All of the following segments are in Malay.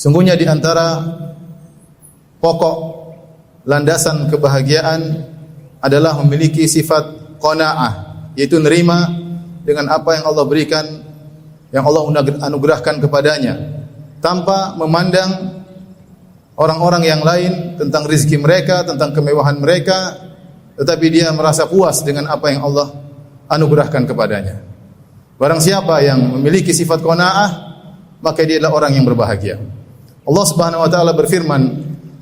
Sungguhnya di antara pokok landasan kebahagiaan adalah memiliki sifat qanaah, yaitu nerima dengan apa yang Allah berikan, yang Allah anugerahkan kepadanya, tanpa memandang orang-orang yang lain tentang rezeki mereka, tentang kemewahan mereka, tetapi dia merasa puas dengan apa yang Allah anugerahkan kepadanya. Barang siapa yang memiliki sifat qanaah, maka dia adalah orang yang berbahagia. Allah Subhanahu wa taala berfirman,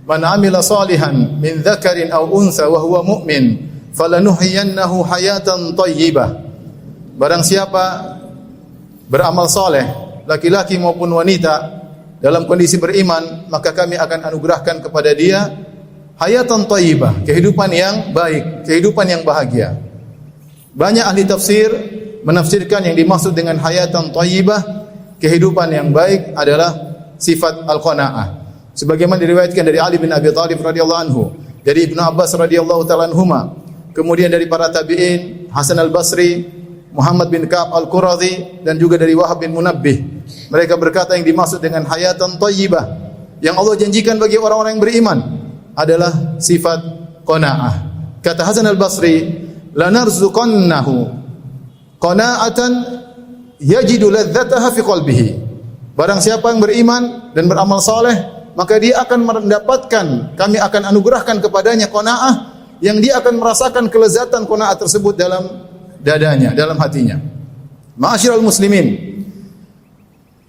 "Man 'amila salihan min dzakarin aw untha wa huwa mu'min, falanuhyiyannahu hayatan thayyibah." Barang siapa beramal saleh, laki-laki maupun wanita, dalam kondisi beriman, maka kami akan anugerahkan kepada dia hayatan thayyibah, kehidupan yang baik, kehidupan yang bahagia. Banyak ahli tafsir menafsirkan yang dimaksud dengan hayatan thayyibah, kehidupan yang baik adalah sifat al-qanaah. Sebagaimana diriwayatkan dari Ali bin Abi Thalib radhiyallahu anhu, dari Ibnu Abbas radhiyallahu ta'ala anhuma, kemudian dari para tabi'in, Hasan al-Basri, Muhammad bin Ka'ab al-Quradhi, dan juga dari Wahab bin Munabbih. Mereka berkata yang dimaksud dengan hayatan thayyibah yang Allah janjikan bagi orang-orang yang beriman adalah sifat qanaah. Kata Hasan al-Basri, "Lanarzuqannahu qanaatan yajidu ladzataha fi qalbihi." Barang siapa yang beriman dan beramal saleh, maka dia akan mendapatkan, kami akan anugerahkan kepadanya qanaah yang dia akan merasakan kelezatan qanaah tersebut dalam dadanya, dalam hatinya. Ma'asyiral muslimin,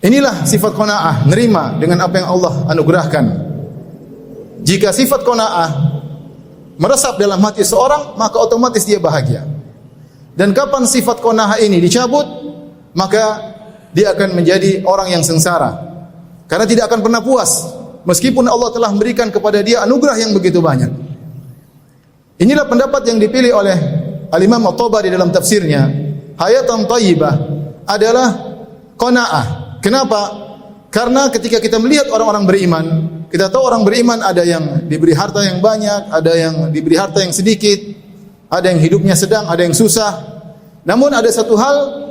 inilah sifat qanaah, nerima dengan apa yang Allah anugerahkan. Jika sifat qanaah meresap dalam hati seorang, maka otomatis dia bahagia. Dan kapan sifat qanaah ini dicabut, maka dia akan menjadi orang yang sengsara, karena tidak akan pernah puas meskipun Allah telah memberikan kepada dia anugerah yang begitu banyak. Inilah pendapat yang dipilih oleh Al-Imam At-Tabari dalam tafsirnya. Hayatan thayyibah adalah qanaah. Kenapa? Karena ketika kita melihat orang-orang beriman, kita tahu orang beriman ada yang diberi harta yang banyak, ada yang diberi harta yang sedikit, ada yang hidupnya sedang, ada yang susah. Namun ada satu hal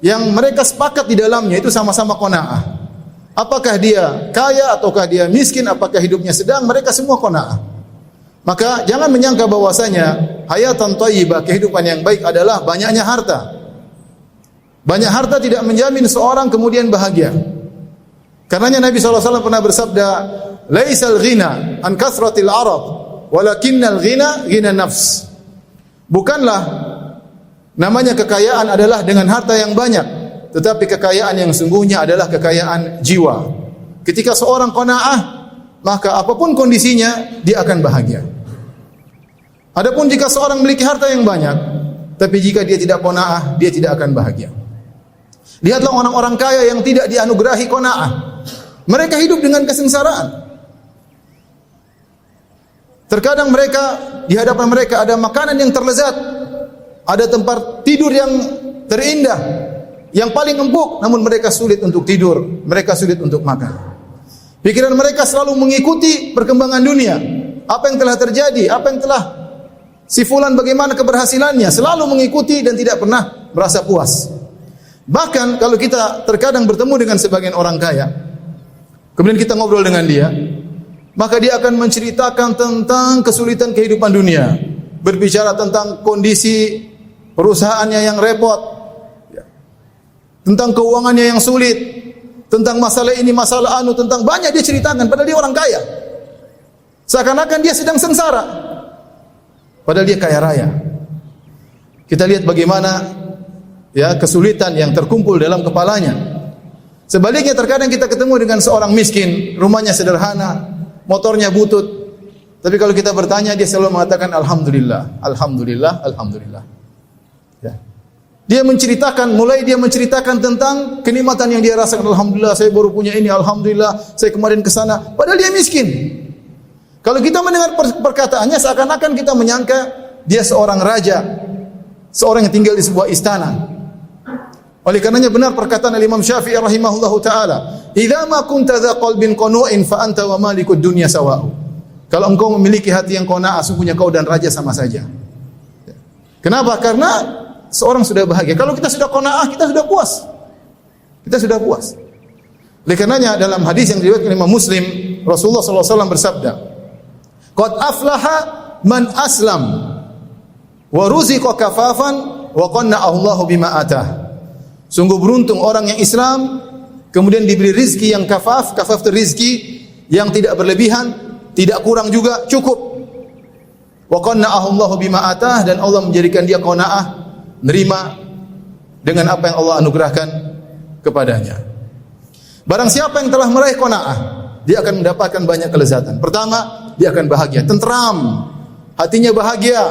yang mereka sepakat di dalamnya, itu sama-sama qanaah. Apakah dia kaya ataukah dia miskin, apakah hidupnya sedang, mereka semua qanaah. Maka jangan menyangka bahwasanya hayatan thayyibah, kehidupan yang baik adalah banyaknya harta. Banyak harta tidak menjamin seorang kemudian bahagia. Karenanya Nabi SAW pernah bersabda, "Laisal ghina an kathratil arad, walakinnal ghina ghina nafs." Bukanlah namanya kekayaan adalah dengan harta yang banyak, tetapi kekayaan yang sungguhnya adalah kekayaan jiwa. Ketika seorang qanaah, maka apapun kondisinya dia akan bahagia. Adapun jika seorang memiliki harta yang banyak, tapi jika dia tidak qanaah, dia tidak akan bahagia. Lihatlah orang-orang kaya yang tidak dianugerahi qanaah. Mereka hidup dengan kesengsaraan. Terkadang mereka, di hadapan mereka ada makanan yang terlezat, ada tempat tidur yang terindah, yang paling empuk, namun mereka sulit untuk tidur, mereka sulit untuk makan. Pikiran mereka selalu mengikuti perkembangan dunia. Apa yang telah terjadi, apa yang telah si fulan bagaimana keberhasilannya, selalu mengikuti dan tidak pernah merasa puas. Bahkan kalau kita terkadang bertemu dengan sebagian orang kaya, kemudian kita ngobrol dengan dia, maka dia akan menceritakan tentang kesulitan kehidupan dunia, berbicara tentang kondisi perusahaannya yang repot, tentang keuangannya yang sulit, tentang masalah ini, masalah anu, tentang banyak dia ceritakan, padahal dia orang kaya. Seakan-akan dia sedang sengsara, padahal dia kaya raya. Kita lihat bagaimana kesulitan yang terkumpul dalam kepalanya. Sebaliknya terkadang kita ketemu dengan seorang miskin, rumahnya sederhana, motornya butut, tapi kalau kita bertanya dia selalu mengatakan alhamdulillah, alhamdulillah, alhamdulillah. Dia menceritakan tentang kenikmatan yang dia rasakan. Alhamdulillah, saya baru punya ini. Alhamdulillah, saya kemarin ke sana. Padahal dia miskin. Kalau kita mendengar perkataannya, seakan-akan kita menyangka dia seorang raja, seorang yang tinggal di sebuah istana. Oleh karenanya benar perkataan Imam Syafi'i rahimahullahu taala, "Idza ma kunta dza qalbin qanu'in fa anta wa malikud dunya sawa'u." Kalau engkau memiliki hati yang qanaah, sungguhnya kau dan raja sama saja. Kenapa? Karena seorang sudah bahagia. Kalau kita sudah qanaah, kita sudah puas. Kita sudah puas. Oleh karenanya dalam hadis yang diriwayatkan Imam Muslim, Rasulullah SAW bersabda, "Qad aflaha man aslam wa ruziqa kafafan wa qanna'ahu Allahu bima atah." Sungguh beruntung orang yang Islam kemudian diberi rizki yang kafaf itu rizki yang tidak berlebihan, tidak kurang juga, cukup. Wa qanna'ahu Allahu bima atah, dan Allah menjadikan dia qanaah, nerima dengan apa yang Allah anugerahkan kepadanya. Barang siapa yang telah meraih qanaah, dia akan mendapatkan banyak kelezatan. Pertama, dia akan bahagia, tentram, hatinya bahagia.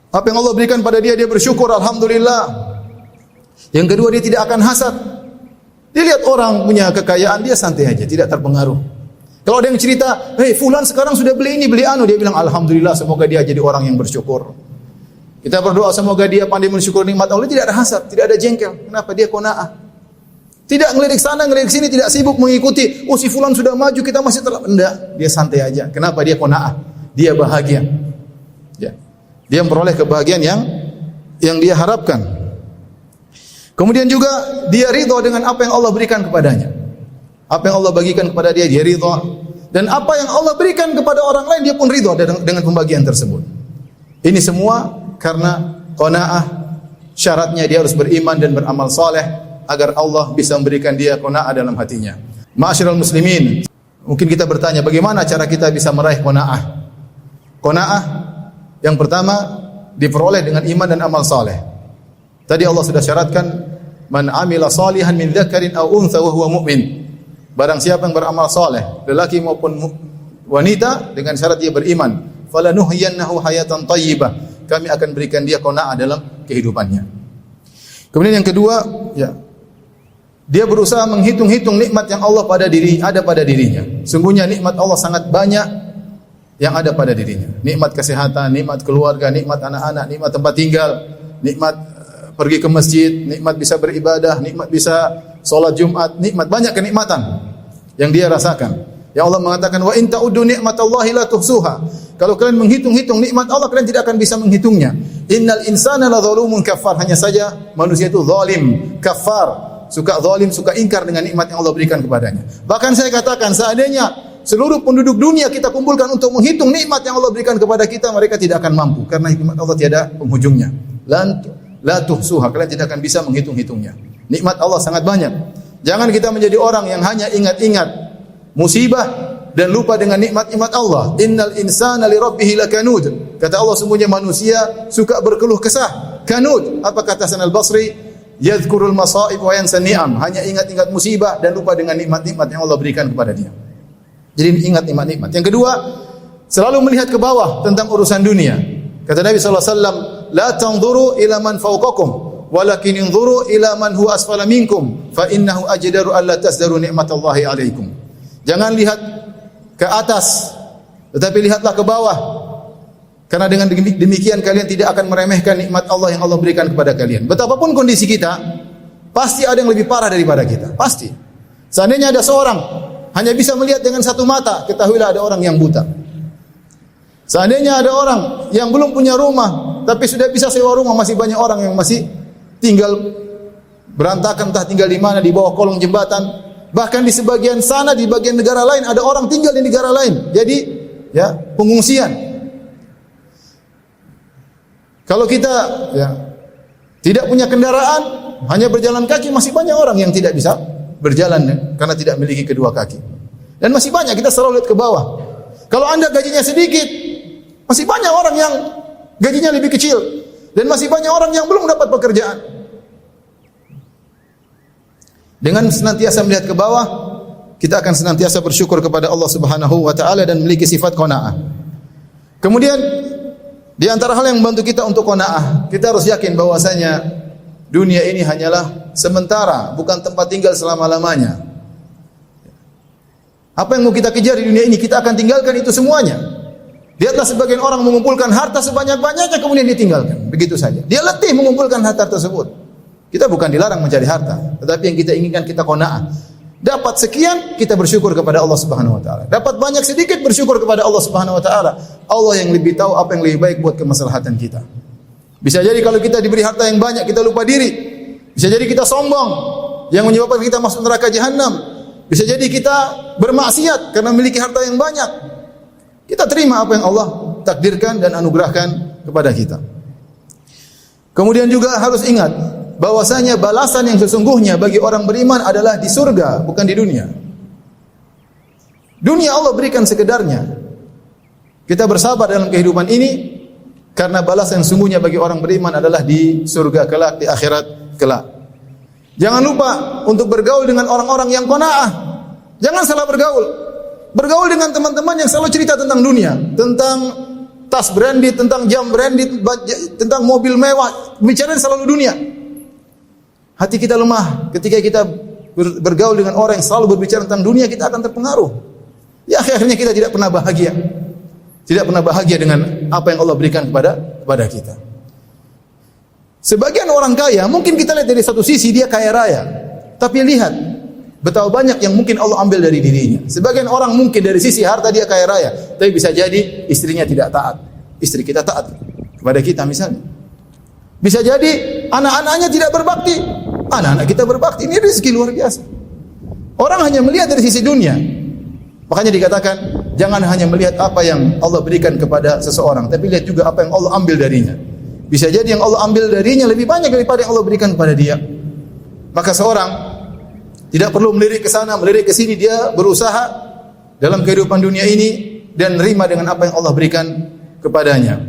Apa yang Allah berikan pada dia, dia bersyukur, alhamdulillah. Yang kedua, dia tidak akan hasad. Dia lihat orang punya kekayaan, dia santai aja, tidak terpengaruh. Kalau ada yang cerita, "Hei, fulan sekarang sudah beli ini, beli anu," dia bilang, "Alhamdulillah, semoga dia jadi orang yang bersyukur." Kita berdoa semoga dia pandai mensyukur nikmat Allah, tidak ada hasad, tidak ada jengkel. Kenapa? Dia qanaah. Tidak ngelirik sana, ngelirik sini, tidak sibuk mengikuti, "Oh, si fulan sudah maju, kita masih telah." Enggak, dia santai aja. Kenapa? Dia qanaah. Dia bahagia. Ya. Dia memperoleh kebahagiaan yang dia harapkan. Kemudian juga dia ridha dengan apa yang Allah berikan kepadanya. Apa yang Allah bagikan kepada dia, dia ridha. Dan apa yang Allah berikan kepada orang lain, dia pun ridha dengan pembagian tersebut. Ini semua karena qanaah. Syaratnya dia harus beriman dan beramal saleh agar Allah bisa memberikan dia qanaah dalam hatinya. Ma'asyiral muslimin, mungkin kita bertanya, bagaimana cara kita bisa meraih qanaah? Qanaah yang pertama diperoleh dengan iman dan amal saleh. Tadi Allah sudah syaratkan, man amila salihan min dzakarin aw untha wa huwa mu'min. Barang siapa yang beramal saleh, lelaki maupun wanita, dengan syarat dia beriman, falanuhyiyannahu hayatan thayyibah. Kami akan berikan dia qanaah dalam kehidupannya. Kemudian yang kedua, ya, dia berusaha menghitung-hitung nikmat yang Allah ada pada dirinya. Sungguhnya nikmat Allah sangat banyak yang ada pada dirinya. Nikmat kesehatan, nikmat keluarga, nikmat anak-anak, nikmat tempat tinggal, nikmat pergi ke masjid, nikmat bisa beribadah, nikmat bisa salat Jumat, nikmat, banyak kenikmatan yang dia rasakan. Ya Allah mengatakan, "Wa in ta'uddu nikmatallahi la tuhsuha." Kalau kalian menghitung-hitung nikmat Allah, kalian tidak akan bisa menghitungnya. Innal insana ladzalumun kafar. Hanya saja manusia itu zalim, kafar, suka zalim, suka ingkar dengan nikmat yang Allah berikan kepadanya. Bahkan saya katakan, seandainya seluruh penduduk dunia kita kumpulkan untuk menghitung nikmat yang Allah berikan kepada kita, mereka tidak akan mampu, karena nikmat Allah tiada penghujungnya. La tuhsuha, kalian tidak akan bisa menghitung-hitungnya. Nikmat Allah sangat banyak. Jangan kita menjadi orang yang hanya ingat-ingat musibah dan lupa dengan nikmat-nikmat Allah. Innal insana li rabbih lakanud. Kata Allah, sesungguhnya manusia suka berkeluh kesah. Kanud, apa kata Hasan al-Basri? Yadhkurul masaib wa yansa ni'am. Hanya ingat-ingat musibah dan lupa dengan nikmat-nikmat yang Allah berikan kepada dia. Jadi ingat nikmat-nikmat. Yang kedua, selalu melihat ke bawah tentang urusan dunia. Kata Nabi sallallahu alaihi wasallam, "La tanzuru ila man fawqakum, walakin inzuru ila man huwa asfala minkum, fa innahu ajdaru alla tasdaru nikmatallahi alaikum." Jangan lihat ke atas, tetapi lihatlah ke bawah. Karena dengan demikian kalian tidak akan meremehkan nikmat Allah yang Allah berikan kepada kalian. Betapapun kondisi kita, pasti ada yang lebih parah daripada kita, pasti. Seandainya ada seorang hanya bisa melihat dengan satu mata, ketahuilah ada orang yang buta. Seandainya ada orang yang belum punya rumah, tapi sudah bisa sewa rumah, masih banyak orang yang masih tinggal berantakan, entah tinggal di mana, di bawah kolong jembatan. Bahkan di sebagian sana, di bagian negara lain, ada orang tinggal di negara lain. Jadi, ya, pengungsian. Kalau kita tidak punya kendaraan, hanya berjalan kaki, masih banyak orang yang tidak bisa berjalan karena tidak memiliki kedua kaki. Dan masih banyak, kita selalu lihat ke bawah. Kalau Anda gajinya sedikit, masih banyak orang yang gajinya lebih kecil, dan masih banyak orang yang belum dapat pekerjaan. Dengan senantiasa melihat ke bawah, kita akan senantiasa bersyukur kepada Allah Subhanahu wa taala dan memiliki sifat qanaah. Kemudian di antara hal yang membantu kita untuk qanaah, kita harus yakin bahwasanya dunia ini hanyalah sementara, bukan tempat tinggal selama-lamanya. Apa yang mau kita kejar di dunia ini, kita akan tinggalkan itu semuanya. Lihatlah sebagian orang mengumpulkan harta sebanyak-banyaknya, kemudian ditinggalkan. Begitu saja. Dia letih mengumpulkan harta tersebut. Kita bukan dilarang mencari harta, tetapi yang kita inginkan kita qanaah. Dapat sekian, kita bersyukur kepada Allah Subhanahu wa taala. Dapat banyak sedikit, bersyukur kepada Allah Subhanahu wa taala. Allah yang lebih tahu apa yang lebih baik buat kemaslahatan kita. Bisa jadi kalau kita diberi harta yang banyak, kita lupa diri. Bisa jadi kita sombong. yang menyebabkan kita masuk neraka jahanam. Bisa jadi kita bermaksiat karena memiliki harta yang banyak. Kita terima apa yang Allah takdirkan dan anugerahkan kepada kita. Kemudian juga harus ingat bahwasanya balasan yang sesungguhnya bagi orang beriman adalah di surga, bukan di dunia. Dunia Allah berikan sekedarnya. Kita bersabar dalam kehidupan ini karena balasan yang sesungguhnya bagi orang beriman adalah di surga kelak, di akhirat kelak. Jangan lupa untuk bergaul dengan orang-orang yang qanaah. Jangan salah bergaul. Bergaul dengan teman-teman yang selalu cerita tentang dunia, tentang tas branded, tentang jam branded, tentang mobil mewah, bicara selalu dunia. Hati kita lemah ketika kita bergaul dengan orang yang selalu berbicara tentang dunia, kita akan terpengaruh. Ya akhirnya kita tidak pernah bahagia. Tidak pernah bahagia dengan apa yang Allah berikan kepada kita. Sebagian orang kaya, mungkin kita lihat dari satu sisi dia kaya raya. Tapi lihat betapa banyak yang mungkin Allah ambil dari dirinya. Sebagian orang mungkin dari sisi harta dia kaya raya, tapi bisa jadi istrinya tidak taat. Istri kita taat kepada kita misalnya. Bisa jadi anak-anaknya tidak berbakti. Anak-anak kita berbakti. Ini rezeki luar biasa. Orang hanya melihat dari sisi dunia. Makanya dikatakan, jangan hanya melihat apa yang Allah berikan kepada seseorang, tapi lihat juga apa yang Allah ambil darinya. Bisa jadi yang Allah ambil darinya lebih banyak daripada yang Allah berikan kepada dia. Maka seorang tidak perlu melirik ke sana, melirik ke sini, dia berusaha dalam kehidupan dunia ini dan nerima dengan apa yang Allah berikan kepadanya.